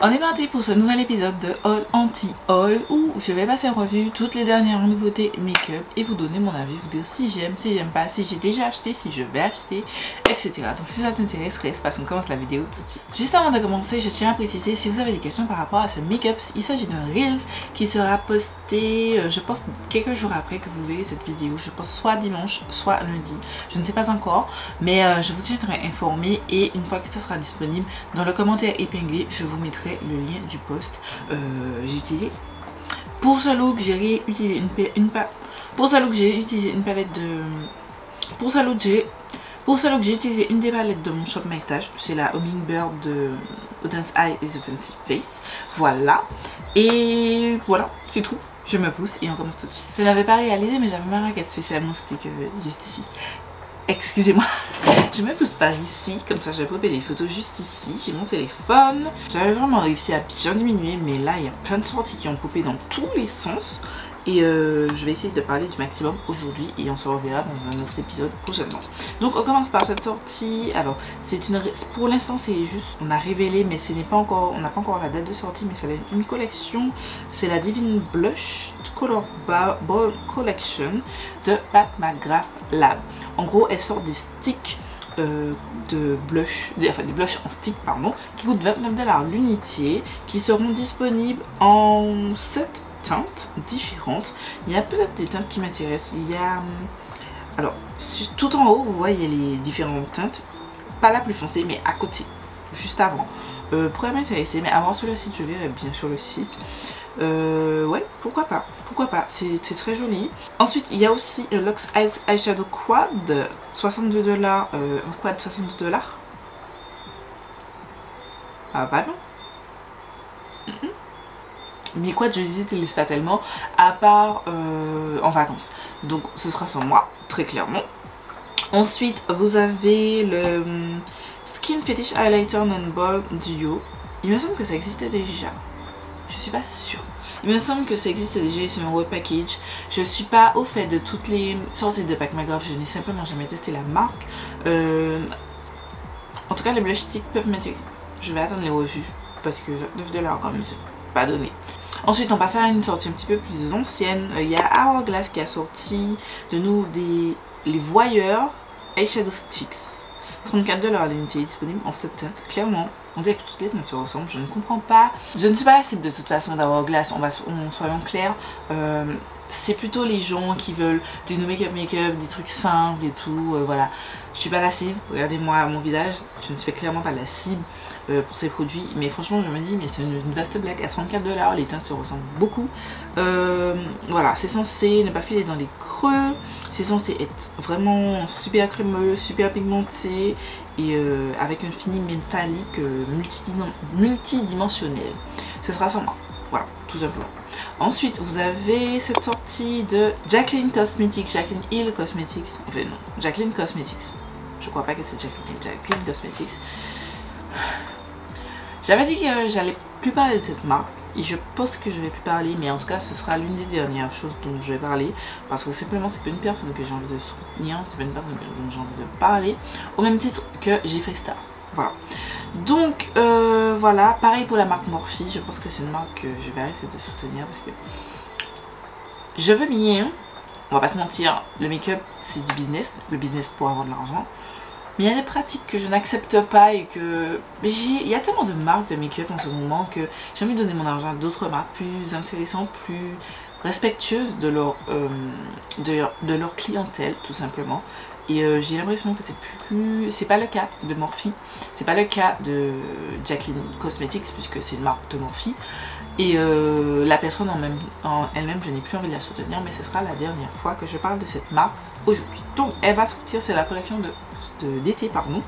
On est parti pour ce nouvel épisode de Haul Anti-Haul où je vais passer en revue toutes les dernières nouveautés make-up et vous donner mon avis, vous dire si j'aime, si j'aime pas, si j'ai déjà acheté, si je vais acheter, etc. Donc si ça t'intéresse, reste parce qu'on commence la vidéo tout de suite. Juste avant de commencer, je tiens à préciser si vous avez des questions par rapport à ce make-up, il s'agit d'un Reels qui sera posté, je pense, quelques jours après que vous verrez cette vidéo. Je pense soit dimanche, soit lundi. Je ne sais pas encore, mais je vous tiendrai informé et une fois que ça sera disponible, dans le commentaire épinglé, je vous mettrai le lien du post. J'ai utilisé pour ce look, j'ai utilisé une palette de j'ai utilisé une des palettes de mon Shop My Stash. C'est la Hummingbird de Dance Eye is a Fancy Face. Voilà, et voilà, c'est tout. Je me pousse et on commence tout de suite. Je n'avais pas réalisé, mais j'avais ma raquette spécialement, c'était que juste ici. Excusez-moi, je me pousse par ici, comme ça je vais popper les photos juste ici. J'ai mon téléphone, j'avais vraiment réussi à bien diminuer, mais là il y a plein de sorties qui ont popé dans tous les sens. Et je vais essayer de parler du maximum aujourd'hui et on se reverra dans un autre épisode prochainement. Donc on commence par cette sortie. Alors c'est une, pour l'instant c'est juste, on a révélé mais ce n'est pas encore, on n'a pas encore la date de sortie, mais c'est une collection. C'est la Divine Blush Color Ball Collection de Pat McGrath Lab. En gros elle sort des sticks de blush, enfin des blushs en stick pardon, qui coûtent 29 $ l'unité, qui seront disponibles en 7 teintes différentes. Il y a peut-être des teintes qui m'intéressent. Il y a, alors tout en haut vous voyez les différentes teintes, pas la plus foncée mais à côté, juste avant, pourrait m'intéresser, mais avant sur le site je verrai bien sur le site. Ouais, pourquoi pas, c'est très joli. Ensuite il y a aussi un Luxe Eyeshadow Quad 62 $, un quad 62 $. Ah bah non. Mais quoi, je les utilise pas tellement, à part en vacances. Donc ce sera sans moi, très clairement. Ensuite, vous avez le Skin Fetish Highlighter Non-Ball Duo. Il me semble que ça existait déjà. Je suis pas sûre. Il me semble que ça existait déjà, c'est un web package. Je suis pas au fait de toutes les sorties de Pat McGrath. Je n'ai simplement jamais testé la marque. En tout cas, les blush sticks peuvent m'intéresser. Je vais attendre les revues parce que 29 $ quand même, c'est pas donné. Ensuite on passe à une sortie un petit peu plus ancienne. Il y a Hourglass qui a sorti de nous les voyeurs Eyeshadow Sticks. 34 $ l'unité, disponible en 7 teintes. Clairement, on dirait que toutes les teintes se ressemblent. Je ne comprends pas. Je ne suis pas la cible de toute façon d'Hourglass. Soyons clairs. C'est plutôt les gens qui veulent du make-up, des trucs simples et tout. Voilà. Je suis pas la cible. Regardez-moi mon visage. Je ne suis clairement pas la cible pour ces produits. Mais franchement, je me dis, mais c'est une vaste blague. À 34 $, les teintes se ressemblent beaucoup. Voilà. C'est censé ne pas filer dans les creux. C'est censé être vraiment super crémeux, super pigmenté. Et avec un fini métallique multidimensionnel. Ce sera sans moi. Voilà, tout simplement. Ensuite, vous avez cette sortie de Jaclyn Cosmetics, Jaclyn Hill Cosmetics. Enfin non, Jaclyn Cosmetics. Je crois pas que c'est Jaclyn Cosmetics. J'avais dit que j'allais plus parler de cette marque. Et je pense que je vais plus parler, mais en tout cas ce sera l'une des dernières choses dont je vais parler. Parce que simplement c'est pas une personne que j'ai envie de soutenir, c'est pas une personne dont j'ai envie de parler. Au même titre que Jeffree Star. Voilà. Donc voilà, pareil pour la marque Morphe. Je pense que c'est une marque que je vais arrêter de soutenir parce que je veux bien, on va pas se mentir, le make-up c'est du business, le business pour avoir de l'argent. Mais il y a des pratiques que je n'accepte pas et que il y a tellement de marques de make-up en ce moment que j'ai envie de donner mon argent à d'autres marques plus intéressantes, plus respectueuses de leur clientèle tout simplement. Et j'ai l'impression que c'est pas le cas de Morphe, c'est pas le cas de Jaclyn Cosmetics puisque c'est une marque de Morphe. Et la personne en elle-même, je n'ai plus envie de la soutenir, mais ce sera la dernière fois que je parle de cette marque aujourd'hui. Donc elle va sortir, c'est la collection d'été pardon.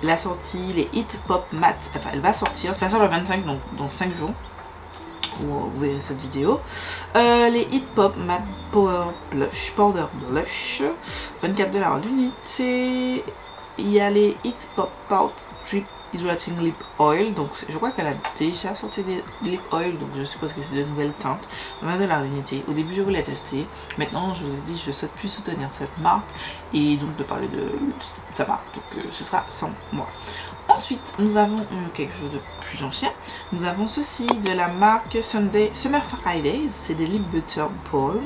Elle a sorti les Hit Pop Matte, enfin elle va sortir, ça sort le 25 donc dans 5 jours. Vous verrez cette vidéo. Les Hit Pop Matte Powder Blush, 24 $ l'unité. Il y a les Hit Pop Pout Hydrating Lip Oil. Donc je crois qu'elle a déjà sorti des lip oil, donc je suppose que c'est de nouvelles teintes. 20 $ l'unité. Au début je voulais tester, maintenant je vous ai dit je souhaite plus soutenir cette marque et donc de parler de sa marque, donc ce sera sans moi. Ensuite nous avons quelque chose de plus ancien. Nous avons ceci de la marque Summer Fridays, c'est des lip butter balm,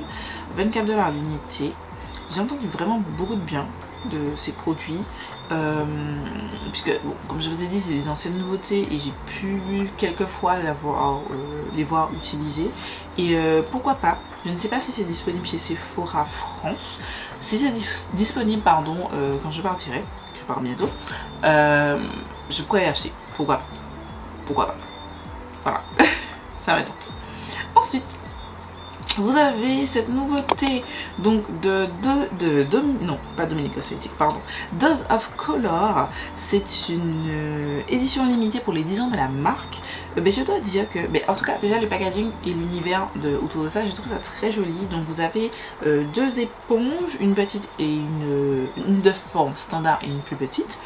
24 $ l'unité. J'ai entendu vraiment beaucoup de bien de ces produits, puisque bon, comme je vous ai dit c'est des anciennes nouveautés et j'ai pu quelques fois les voir utiliser et pourquoi pas. Je ne sais pas si c'est disponible chez Sephora France. Si c'est disponible pardon, quand je partirai, je pars bientôt, je pourrais acheter, pourquoi pas, voilà. Ça m'attente. Ensuite vous avez cette nouveauté donc non pas Dominique Cosmétique, pardon, Dose of Color. C'est une édition limitée pour les 10 ans de la marque. Je dois dire que, en tout cas déjà le packaging et l'univers autour de ça, je trouve ça très joli. Donc vous avez deux éponges, une petite et une de forme standard et une plus petite.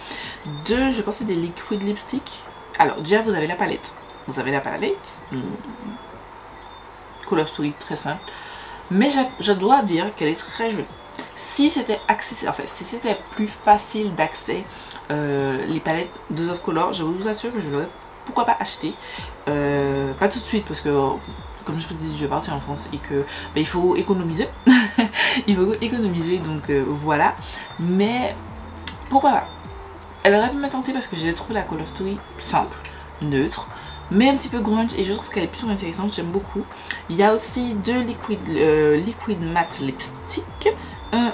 Deux, je pense que c'est des liquid lipstick. Alors déjà vous avez la palette, Color Story très simple, mais je dois dire qu'elle est très jolie. Si c'était accessible, en fait, si c'était plus facile d'accès les palettes Dose of Color, je vous assure que je l'aurais pourquoi pas acheté. Pas tout de suite parce que comme je vous dis je vais partir en France et que il faut économiser. Il faut économiser, donc voilà. Mais pourquoi pas. Elle aurait pu me tenter parce que j'ai trouvé la Color Story simple, neutre, mais un petit peu grunge et je trouve qu'elle est plutôt intéressante, j'aime beaucoup. Il y a aussi deux liquid matte lipstick, un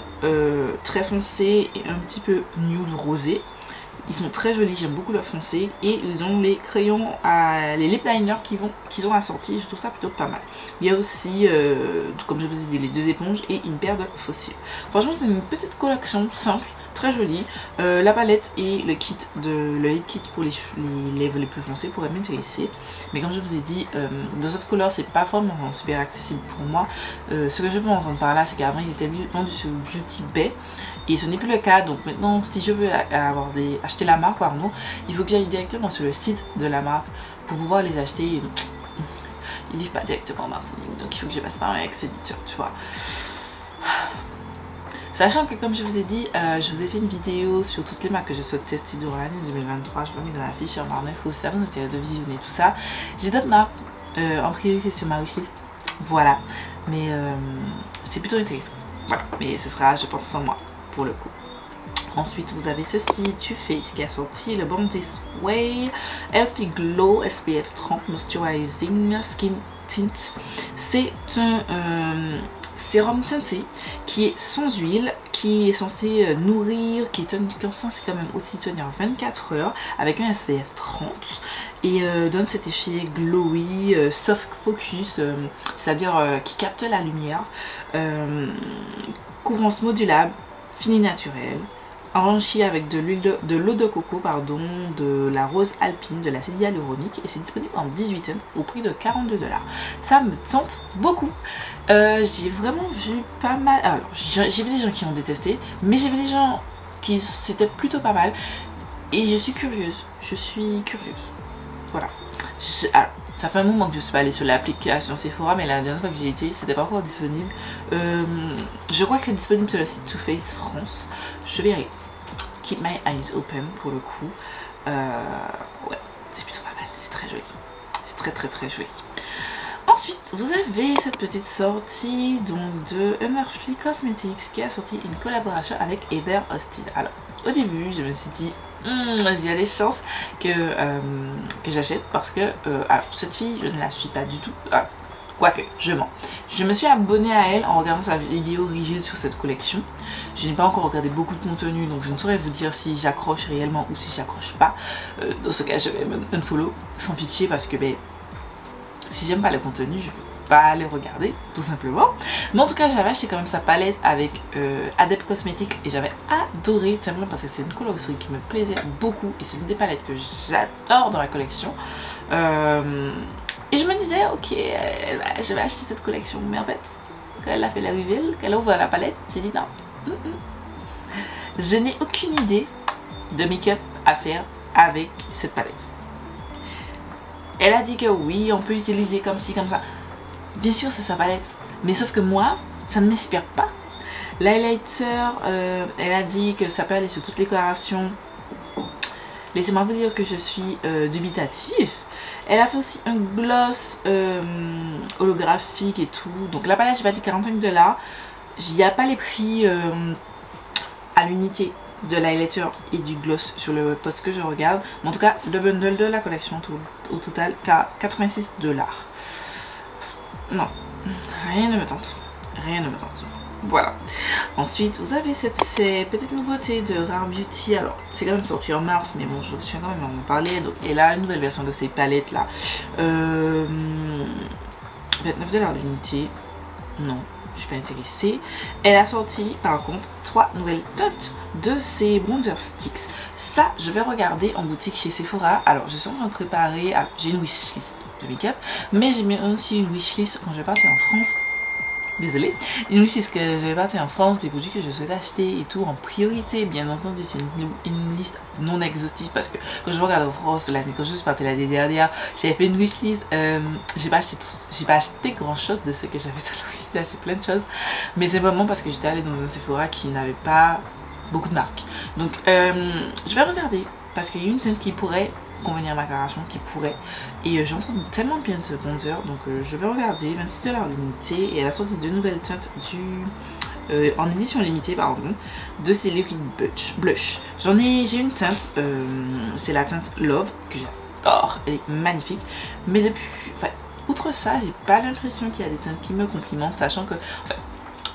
très foncé et un petit peu nude rosé. Ils sont très jolis, j'aime beaucoup le foncé et ils ont les crayons, les lip liners qu'ils ont assortis, je trouve ça plutôt pas mal. Il y a aussi, comme je vous ai dit, les deux éponges et une paire de fossiles. Franchement c'est une petite collection simple, très jolie. La palette et le lip kit pour les lèvres les plus foncées pourraient m'intéresser. Mais comme je vous ai dit, Dose of Color c'est pas vraiment super accessible pour moi. Ce que je veux entendre par là, c'est qu'avant ils étaient vendus sur Beauty Bay. Et ce n'est plus le cas, donc maintenant si je veux acheter la marque, pardon, il faut que j'aille directement sur le site de la marque pour pouvoir les acheter. Ils livrent pas directement en Martinique, donc il faut que je passe par un expéditeur, tu vois. Sachant que comme je vous ai dit, je vous ai fait une vidéo sur toutes les marques que je souhaite tester durant l'année 2023, je vous mets dans la fiche sur barre d'infos si ça vous intéresse de visionner tout ça. J'ai d'autres marques en priorité sur ma wishlist, voilà, mais c'est plutôt intéressant, voilà, mais ce sera je pense sans moi. Pour le coup. Ensuite vous avez ceci, Too Faced qui a sorti le Born This Way Healthy Glow SPF 30 Moisturizing Skin Tint. C'est un sérum teinté qui est sans huile, qui est censé nourrir, qui est censé quand même aussi tenir 24 heures avec un SPF 30 et donne cet effet glowy, soft focus, c'est-à-dire qui capte la lumière, couvrance modulable, fini naturel, enrichi avec de l'eau de coco, pardon, de la rose alpine, de l'acide hyaluronique et c'est disponible en 18 cents au prix de 42 $. Ça me tente beaucoup. J'ai vraiment vu pas mal, alors j'ai vu des gens qui ont détesté, mais j'ai vu des gens qui c'était plutôt pas mal et je suis curieuse, voilà. Alors, ça fait un moment que je suis pas allée sur l'application Sephora, mais la dernière fois que j'ai été, c'était pas encore disponible. Je crois que c'est disponible sur le site Too Faced France. Je verrai. Keep my eyes open pour le coup. Ouais, c'est plutôt pas mal, c'est très joli. C'est très joli. Ensuite, vous avez cette petite sortie donc de Unearthly Cosmetics qui a sorti une collaboration avec Heather Austin. Alors, au début, je me suis dit, il y a des chances que j'achète parce que, alors cette fille, je ne la suis pas du tout. Quoique, je mens. Je me suis abonnée à elle en regardant sa vidéo rigide sur cette collection. Je n'ai pas encore regardé beaucoup de contenu, donc je ne saurais vous dire si j'accroche réellement ou si j'accroche pas. Dans ce cas, je vais me unfollow sans pitié parce que si j'aime pas le contenu, je ne vais pas les regarder, tout simplement. Mais en tout cas, j'avais acheté quand même sa palette avec Adept Cosmetics et j'avais adoré, simplement parce que c'est une coloration qui me plaisait beaucoup et c'est une des palettes que j'adore dans la collection. Et je me disais, ok, je vais acheter cette collection, mais en fait, quand elle a fait la reveal, qu'elle ouvre la palette, j'ai dit non. Je n'ai aucune idée de make-up à faire avec cette palette. Elle a dit que oui, on peut utiliser comme ci, comme ça. Bien sûr, c'est sa palette. Mais sauf que moi, ça ne m'inspire pas. L'highlighter, elle a dit que ça peut aller sur toutes les colorations. Laissez-moi vous dire que je suis dubitative. Elle a fait aussi un gloss holographique et tout. Donc la palette, j'ai pas dit 45 $. Il n'y a pas les prix à l'unité de l'highlighter et du gloss sur le post que je regarde. Mais en tout cas, le bundle de la collection au total, 86 $. Non, rien ne me tente. Rien ne me tente. Voilà. Ensuite, vous avez ces petites nouveautés de Rare Beauty. Alors, c'est quand même sorti en mars, mais bon, je tiens quand même à en parler. Donc, elle a une nouvelle version de ces palettes là. 29 $ l'unité. Non, je suis pas intéressée. Elle a sorti, par contre, 3 nouvelles teintes de ces bronzer sticks. Ça, je vais regarder en boutique chez Sephora. Alors, je suis en train de préparer. Ah, j'ai une wishlist de make-up, mais j'ai mis aussi une wishlist quand je vais partir en France. Désolée, une wishlist que je vais partir en France, des produits que je souhaite acheter et tout en priorité. Bien entendu, c'est une liste non exhaustive parce que quand je regarde en France, l'année quand je suis partie l'année dernière, j'avais fait une wishlist. J'ai pas acheté grand chose de ce que j'avais sur la wishlist, j'ai acheté plein de choses, mais c'est vraiment parce que j'étais allée dans un Sephora qui n'avait pas beaucoup de marques. Donc, je vais regarder parce qu'il y a une teinte qui pourrait convenir à ma coloration, qui pourrait, et j'entends tellement bien de ce bronzer, donc je vais regarder. 26 $ l'unité, et elle a sorti de nouvelles teintes en édition limitée, pardon, de ces liquid blush. J'ai une teinte, c'est la teinte Love, que j'adore, elle est magnifique, mais depuis, enfin, outre ça, j'ai pas l'impression qu'il y a des teintes qui me complimentent, sachant que, enfin,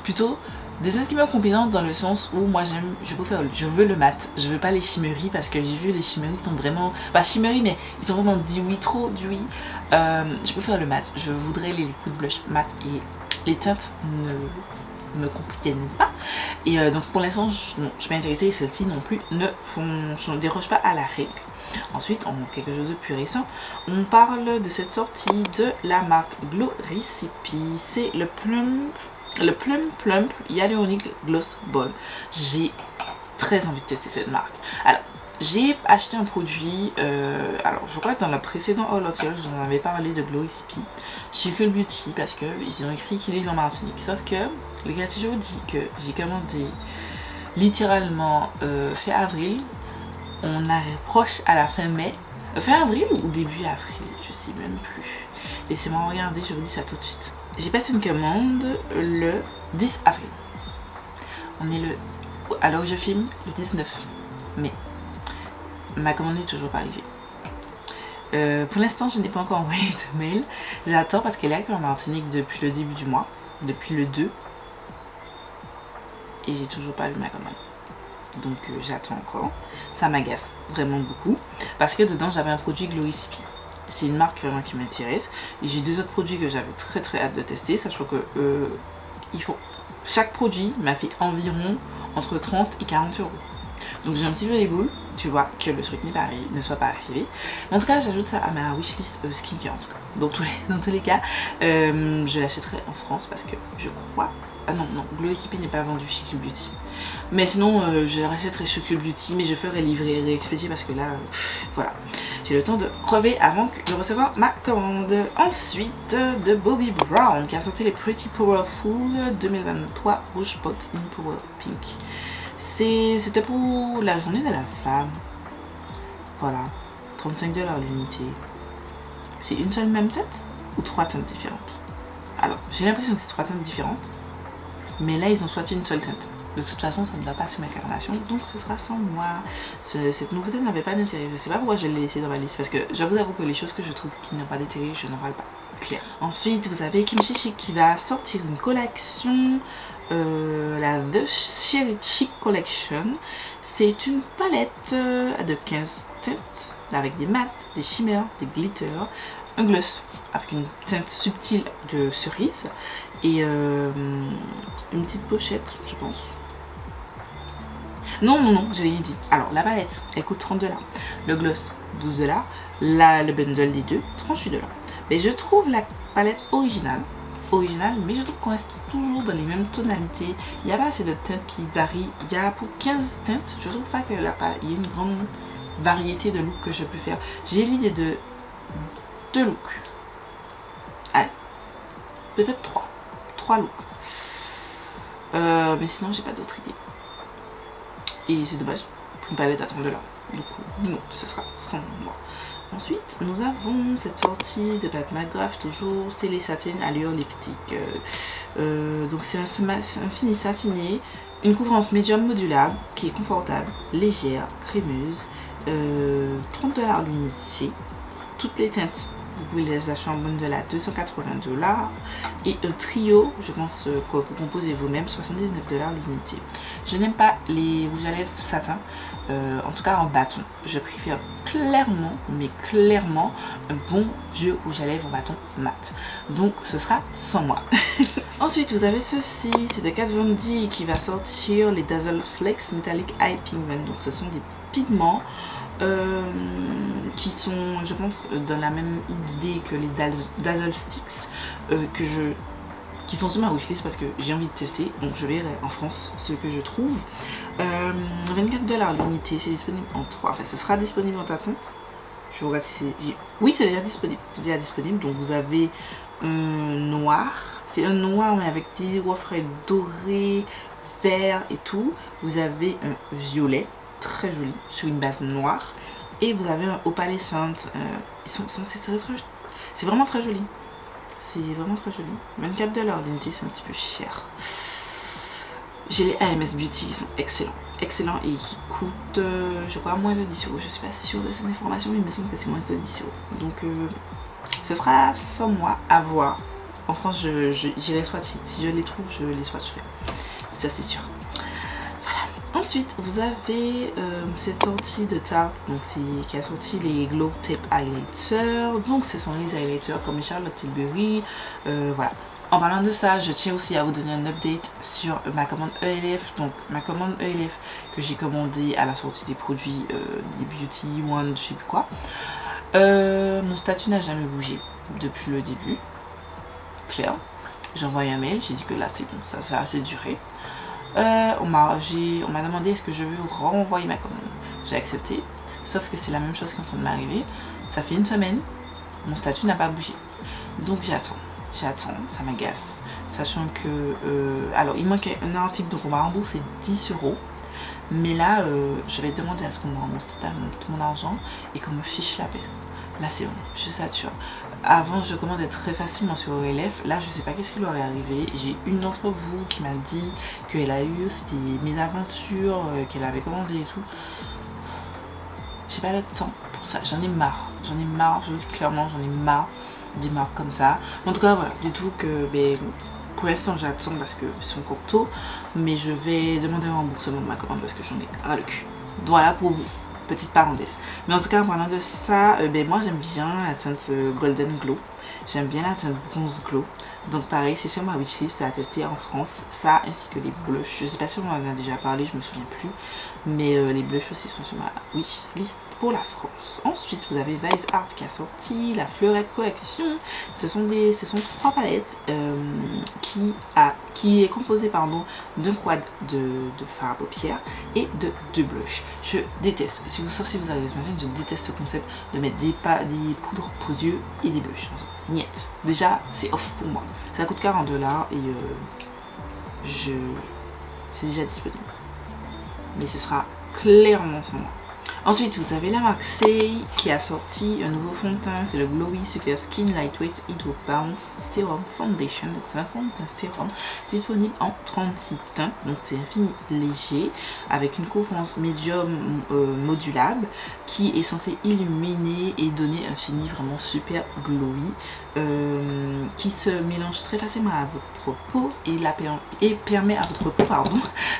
plutôt des teintes qui me complimentent dans le sens où moi je veux le mat, je veux pas les shimmery, parce que j'ai vu les shimmery qui sont vraiment, pas shimmery mais ils sont vraiment dewy, trop dewy. Je préfère le mat, je voudrais les liquid blush mat, et les teintes ne me conviennent pas, et donc pour l'instant je suis pas intéressée, celles-ci non plus ne dérogent pas à la règle. Ensuite, on a quelque chose de plus récent, on parle de cette sortie de la marque Glow Recipe, c'est le Plump Hyaluronic Gloss Balm. J'ai très envie de tester cette marque. Alors, j'ai acheté un produit, alors je crois que dans le précédent haul entier, je vous en avais parlé de Glow Recipe chez Cool Beauty, parce qu'ils ont écrit qu'il est en Martinique. Sauf que, les gars, si je vous dis que j'ai commandé littéralement fin avril, on approche à la fin mai, fin avril ou début avril, je sais même plus. Laissez-moi regarder, je vous dis ça tout de suite. J'ai passé une commande le 10 avril. On est à l'heure où je filme, le 19 mai. Ma commande n'est toujours pas arrivée. Pour l'instant, je n'ai pas encore envoyé de mail. J'attends parce qu'elle est en Martinique depuis le début du mois, depuis le 2. Et j'ai toujours pas vu ma commande. Donc j'attends encore. Ça m'agace vraiment beaucoup. Parce que dedans, j'avais un produit Glow Recipe. C'est une marque vraiment qui m'intéresse. Et j'ai deux autres produits que j'avais très hâte de tester. Sachant que chaque produit m'a fait environ entre 30 et 40 euros. Donc j'ai un petit peu les boules. Tu vois que le truc ne soit pas arrivé. Mais en tout cas, j'ajoute ça à ma wishlist skincare en tout cas. Dans tous les cas, je l'achèterai en France parce que je crois... Ah non, Glow Recipe n'est pas vendu chez Cool Beauty. Mais sinon, je rachèterai chez Cool Beauty, mais je ferai livrer et réexpédier parce que là, voilà. J'ai le temps de crever avant de recevoir ma commande. Ensuite, de Bobbi Brown qui a sorti les Pretty Powerful 2023 Rouge Pot in Power Pink. C'était pour la journée de la femme. Voilà, 35 $ l'unité. C'est une seule même teinte ou trois teintes différentes? Alors, j'ai l'impression que c'est trois teintes différentes. Mais là, ils ont choisi une seule teinte. De toute façon, ça ne va pas sur ma carnation, donc ce sera sans moi. Cette nouveauté n'avait pas d'intérêt. Je ne sais pas pourquoi je l'ai laissé dans ma liste, parce que je vous avoue que les choses que je trouve qui n'ont pas d'intérêt, je n'en parle pas. Clair. Ensuite, vous avez Kimchi Chic qui va sortir une collection, la The Cherry Chic Collection. C'est une palette de 15 teintes, avec des mats, des shimmers, des glitters, un gloss avec une teinte subtile de cerise et une petite pochette, je pense. Non, j'ai rien dit. Alors, la palette, elle coûte 30 $. Le gloss, 12 $. Le bundle des deux, 38 $. Mais je trouve la palette originale, mais je trouve qu'on reste toujours dans les mêmes tonalités. Il n'y a pas assez de teintes qui varient. Il y a pour 15 teintes, je trouve pas que il y a une grande variété de looks que je peux faire. J'ai l'idée de 2 looks. Allez, peut-être 3 looks. Mais sinon, j'ai pas d'autre idée. Et c'est dommage pour une palette à 30 $. Du coup, non, ce sera sans moi. Ensuite, nous avons cette sortie de Pat McGrath, toujours, c'est les satin allure lipstick. Donc c'est un fini satiné, une couvrance médium modulable qui est confortable, légère, crémeuse, 30 $ l'unité. Toutes les teintes, vous pouvez les acheter en bundle à 280 $. Et un trio, je pense que vous composez vous-même, 79 $ l'unité. Je n'aime pas les rouges à lèvres satin, en tout cas en bâton. Je préfère clairement, mais clairement, un bon vieux rouge à lèvres en bâton mat. Donc ce sera sans moi. Ensuite, vous avez ceci, c'est de Kat Von D qui va sortir les Dazzle Flex Metallic Eye Pigment. Donc ce sont des pigments qui sont, je pense, dans la même idée que les Dazzle Sticks qui sont sur ma wishlist parce que j'ai envie de tester. Donc je verrai en France ce que je trouve. 24 $ l'unité, c'est disponible en 3. Enfin, ce sera disponible en teinte. Je regarde si c'est... Oui, c'est déjà disponible. C'est déjà disponible. Donc vous avez un noir. C'est un noir mais avec des reflets dorés, verts et tout. Vous avez un violet très joli sur une base noire. Et vous avez un opalescente. C'est vraiment très joli. C'est vraiment très joli. 24 $ l'unité, c'est un petit peu cher. J'ai les AMS Beauty qui sont excellents. Excellents et qui coûtent, je crois, moins de 10 €. Je suis pas sûre de cette information, mais il me semble que c'est moins de 10 €. Donc, ce sera sans moi à voir. En France, j'irai swatcher. Si je les trouve, je les swatcherai. Ça, c'est sûr. Voilà. Ensuite, vous avez cette sortie de Tarte donc qui a sorti les Glow Tape Highlighter. Donc, ce sont les highlighters comme Charlotte Tilbury. Voilà. En parlant de ça, je tiens aussi à vous donner un update sur ma commande ELF. Donc ma commande ELF que j'ai commandée à la sortie des produits, des Beauty One, je sais plus quoi. Mon statut n'a jamais bougé depuis le début. Claire. J'ai envoyé un mail, j'ai dit que là c'est bon, ça a assez duré. On m'a demandé est-ce que je veux renvoyer ma commande. J'ai accepté, sauf que c'est la même chose qui est en train de m'arriver. Ça fait une semaine, mon statut n'a pas bougé. Donc j'attends, ça m'agace. Sachant que, alors il manquait un article, donc on m'a remboursé 10 €. Mais là, je vais demander à ce qu'on me rembourse totalement tout mon argent et qu'on me fiche la paix. Là c'est bon, je sature. Avant je commandais très facilement sur OLF, là je sais pas qu'est-ce qui leur est arrivé. J'ai une d'entre vous qui m'a dit qu'elle a eu aussi des mésaventures, qu'elle avait commandé et tout. J'ai pas le temps pour ça, j'en ai marre, je vous dis clairement j'en ai marre des marques comme ça. En tout cas voilà, dites-vous que pour l'instant j'attends parce que c'est encore tôt, mais je vais demander un remboursement de ma commande parce que j'en ai ras le cul. Voilà pour vous. Petite parenthèse. Mais en tout cas, en parlant de ça, moi j'aime bien la teinte Golden Glow. J'aime bien la teinte Bronze Glow. Donc pareil, c'est sur ma wishlist à tester en France. Ça ainsi que les blushs. Je sais pas si on en a déjà parlé, je me souviens plus. Mais les blushs aussi sont sur ma wishlist pour la France. Ensuite, vous avez Vice Art qui a sorti la Fleurette Collection. Ce sont 3 palettes qui est composée d'un quad de fard à paupières et de 2 blushs. Je déteste, sauf si vous avez les machines, je déteste ce concept de mettre des poudres aux yeux et des blushs. Niet. Déjà, c'est off pour moi. Ça coûte 40 $ et c'est déjà disponible. Mais ce sera clairement sans moi. Ensuite, vous avez la marque Say qui a sorti un nouveau fond de teint. C'est le Glowy Super Skin Lightweight Hydro Bounce Serum Foundation. Donc c'est un fond de teint sérum disponible en 36 teints. Donc c'est un fini léger avec une couvrance médium modulable qui est censé illuminer et donner un fini vraiment super glowy qui se mélange très facilement à votre peau et permet à votre peau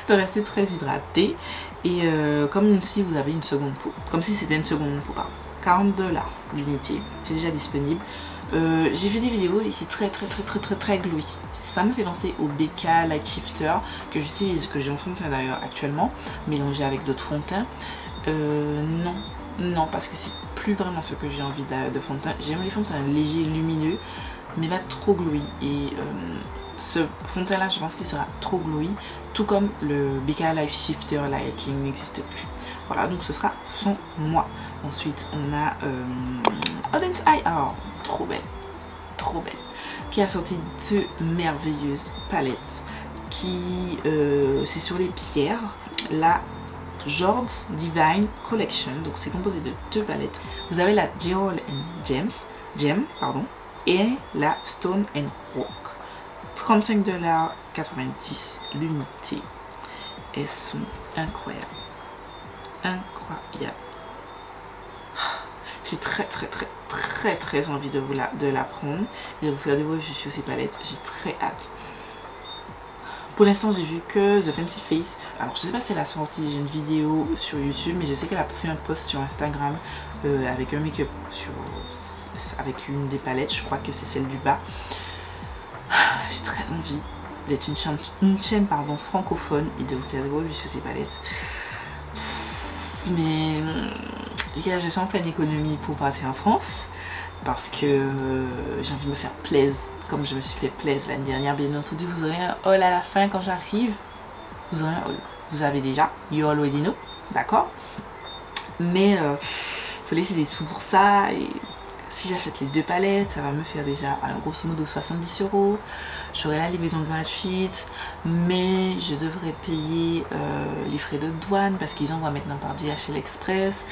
de rester très hydratée. Et comme si vous avez une seconde peau, comme si c'était une seconde peau, pardon. 40 $ l'unité, c'est déjà disponible. J'ai vu des vidéos ici très glowy. Ça me fait penser au BK Light Shifter que j'utilise, que j'ai en fond de teint d'ailleurs actuellement, mélangé avec d'autres fonds de teint. Non, parce que c'est plus vraiment ce que j'ai envie de fond de teint. J'aime les fonds de teint légers, lumineux, mais pas trop glowy. Et ce fond de teint là, je pense qu'il sera trop glowy, tout comme le BK Light Shifter là qui n'existe plus. Voilà, donc ce sera sont moi. Ensuite on a Odense Eye, oh, trop belle, qui a sorti 2 merveilleuses palettes qui c'est sur les pierres, la Jord's Divine Collection, donc c'est composé de 2 palettes. Vous avez la Jewel and Gem pardon, et la Stone and Rock, 35,90 $ l'unité. Elles sont incroyables, j'ai très envie de la prendre et de vous faire des reviews sur ces palettes. J'ai très hâte. Pour l'instant j'ai vu que The Fancy Face, alors je sais pas si elle a sorti une vidéo sur YouTube, mais je sais qu'elle a fait un post sur Instagram avec un make-up avec une des palettes, je crois que c'est celle du bas. J'ai très envie d'être une chaîne francophone et de vous faire des reviews sur ces palettes. Mais les gars, je suis en pleine économie pour partir en France parce que j'ai envie de me faire plaisir comme je me suis fait plaisir l'année dernière. Bien entendu, vous aurez un haul à la fin quand j'arrive. Vous aurez un haul. Vous avez déjà, you already know, d'accord? Mais faut laisser des sous pour ça. Et si j'achète les 2 palettes, ça va me faire déjà grosso modo 70 €. J'aurai la livraison gratuite, mais je devrais payer les frais de douane parce qu'ils envoient maintenant par DHL Express.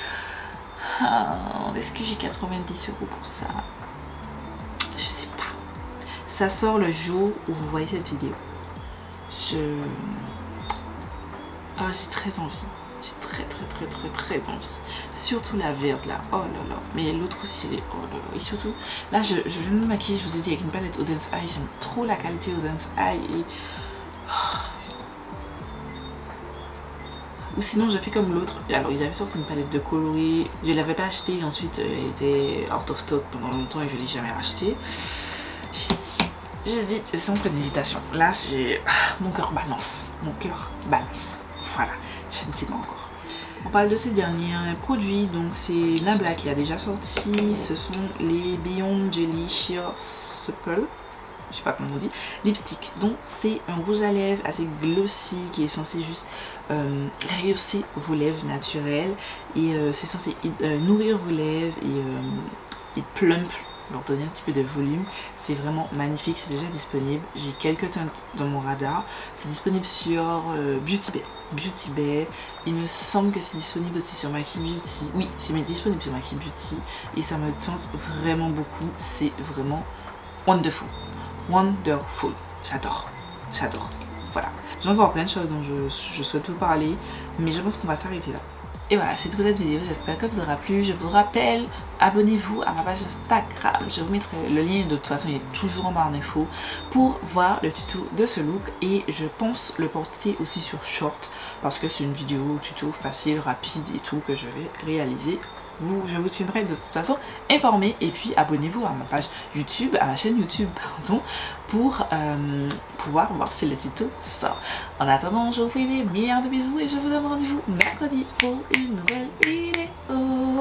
Est-ce que j'ai 90 € pour ça? Je sais pas. Ça sort le jour où vous voyez cette vidéo. J'ai très envie. J'ai très envie. Surtout la verte là. Oh là là. Mais l'autre aussi elle est. Oh là là. Et surtout, là je viens de me maquiller, je vous ai dit, avec une palette Odense Eye. J'aime trop la qualité Odense Eye. Et... Ou sinon je fais comme l'autre. Alors ils avaient sorti une palette de coloris. Je l'avais pas achetée. Ensuite elle était out of stock pendant longtemps et je l'ai jamais rachetée. J'hésite. C'est en pleine hésitation. Là c'est... Mon cœur balance. Voilà. Je ne sais pas encore. On parle de ces derniers produits. Donc c'est Nabla qui a déjà sorti. Ce sont les Beyond Jelly Sheer Supple, je sais pas comment on dit, lipstick. Donc c'est un rouge à lèvres assez glossy qui est censé juste rehausser vos lèvres naturelles. Et c'est censé nourrir vos lèvres et plump, leur donner un petit peu de volume. C'est vraiment magnifique, c'est déjà disponible. J'ai quelques teintes dans mon radar. C'est disponible sur Beauty Bay. Il me semble que c'est disponible aussi sur Maki Beauty. Oui, c'est disponible sur Maki Beauty et ça me tente vraiment beaucoup. C'est vraiment wonderful. J'adore. Voilà. J'ai encore plein de choses dont je souhaite vous parler, mais je pense qu'on va s'arrêter là. Et voilà, c'est tout pour cette vidéo, j'espère que vous aura plu. Je vous rappelle, abonnez-vous à ma page Instagram, je vous mettrai le lien, de toute façon il est toujours en barre d'infos, pour voir le tuto de ce look. Et je pense le porter aussi sur short, parce que c'est une vidéo tuto facile, rapide et tout que je vais réaliser. Je vous tiendrai de toute façon informé. Et puis abonnez-vous à ma page YouTube, à ma chaîne YouTube pardon, pour pouvoir voir si le tuto sort. En attendant, je vous fais des milliards de bisous et je vous donne rendez-vous mercredi pour une nouvelle vidéo.